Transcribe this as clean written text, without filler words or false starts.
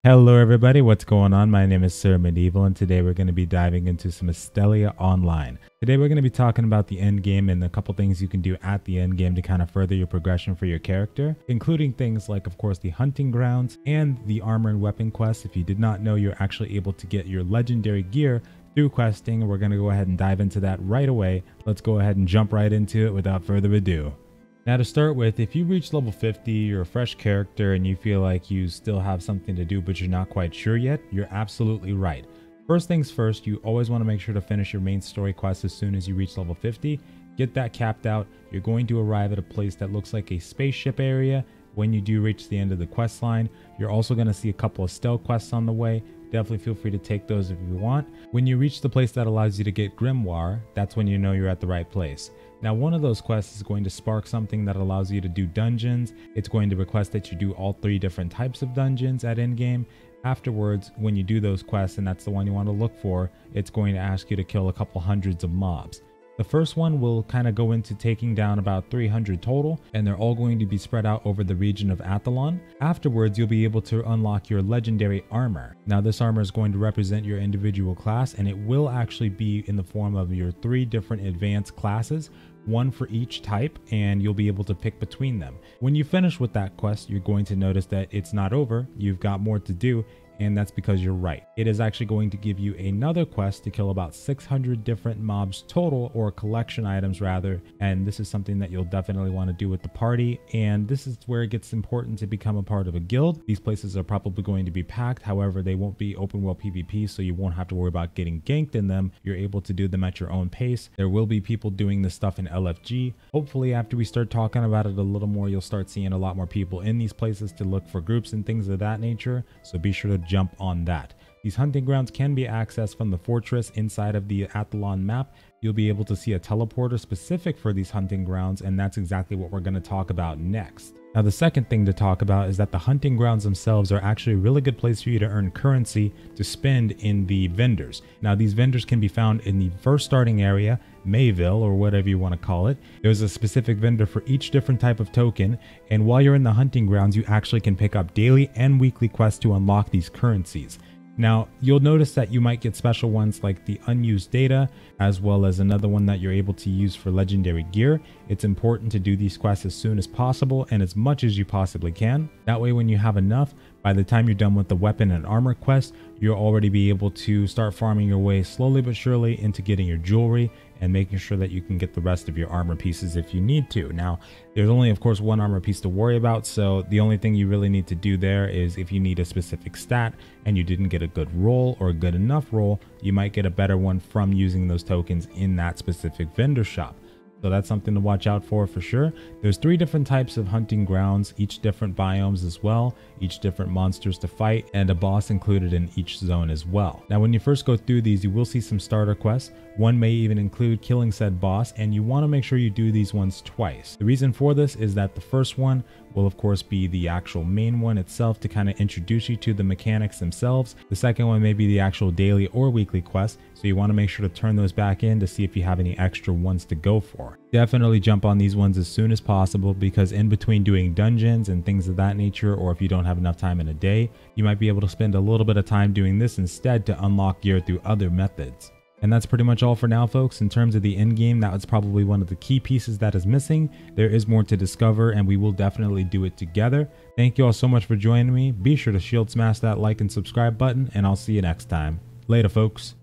Hello everybody, what's going on? My name is Sir Medieval and today we're going to be diving into some Astellia Online. Today we're going to be talking about the end game and a couple things you can do at the end game to kind of further your progression for your character, including things like of course the hunting grounds and the armor and weapon quests. If you did not know, you're actually able to get your legendary gear through questing. We're going to go ahead and dive into that right away. Let's go ahead and jump right into it without further ado. Now to start with, if you reach level 50, you're a fresh character and you feel like you still have something to do but you're not quite sure yet, you're absolutely right. First things first, you always want to make sure to finish your main story quest as soon as you reach level 50. Get that capped out. You're going to arrive at a place that looks like a spaceship area. When you do reach the end of the quest line, you're also going to see a couple of stealth quests on the way. Definitely feel free to take those if you want. When you reach the place that allows you to get Grimoire, that's when you know you're at the right place. Now, one of those quests is going to spark something that allows you to do dungeons. It's going to request that you do all 3 different types of dungeons at endgame. Afterwards, when you do those quests, and that's the one you want to look for, it's going to ask you to kill a couple hundreds of mobs. The first one will kind of go into taking down about 300 total, and they're all going to be spread out over the region of Astellia. Afterwards, you'll be able to unlock your legendary armor. Now, this armor is going to represent your individual class, and it will actually be in the form of your 3 different advanced classes, one for each type, and you'll be able to pick between them. When you finish with that quest, you're going to notice that it's not over. You've got more to do. And that's because you're right. It is actually going to give you another quest to kill about 600 different mobs total, or collection items rather. And this is something that you'll definitely want to do with the party. And this is where it gets important to become a part of a guild. These places are probably going to be packed. However, they won't be open world PvP, so you won't have to worry about getting ganked in them. You're able to do them at your own pace. There will be people doing this stuff in LFG. Hopefully, after we start talking about it a little more, you'll start seeing a lot more people in these places to look for groups and things of that nature. So be sure to jump on that. These hunting grounds can be accessed from the fortress inside of the Astellia map. You'll be able to see a teleporter specific for these hunting grounds, and that's exactly what we're going to talk about next. Now, the second thing to talk about is that the hunting grounds themselves are actually a really good place for you to earn currency to spend in the vendors. Now, these vendors can be found in the first starting area, Mayville, or whatever you want to call it. There's a specific vendor for each different type of token, and while you're in the hunting grounds, you actually can pick up daily and weekly quests to unlock these currencies. Now, you'll notice that you might get special ones like the unused data, as well as another one that you're able to use for legendary gear. It's important to do these quests as soon as possible and as much as you possibly can. That way, when you have enough, by the time you're done with the weapon and armor quest, you'll already be able to start farming your way slowly but surely into getting your jewelry and making sure that you can get the rest of your armor pieces if you need to. Now, there's only, of course, one armor piece to worry about, so the only thing you really need to do there is if you need a specific stat and you didn't get a good roll or a good enough roll, you might get a better one from using those tokens in that specific vendor shop. So that's something to watch out for sure. There's 3 different types of hunting grounds, each different biomes as well, each different monsters to fight, and a boss included in each zone as well. Now, when you first go through these, you will see some starter quests. One may even include killing said boss, and you want to make sure you do these ones twice. The reason for this is that the first one will of course be the actual main one itself to kind of introduce you to the mechanics themselves. The second one may be the actual daily or weekly quest, so you want to make sure to turn those back in to see if you have any extra ones to go for. Definitely jump on these ones as soon as possible, because in between doing dungeons and things of that nature, or if you don't have enough time in a day, you might be able to spend a little bit of time doing this instead to unlock gear through other methods. And that's pretty much all for now, folks. In terms of the end game, that was probably one of the key pieces that is missing. There is more to discover, and we will definitely do it together. Thank you all so much for joining me. Be sure to shield smash that like and subscribe button, and I'll see you next time. Later, folks.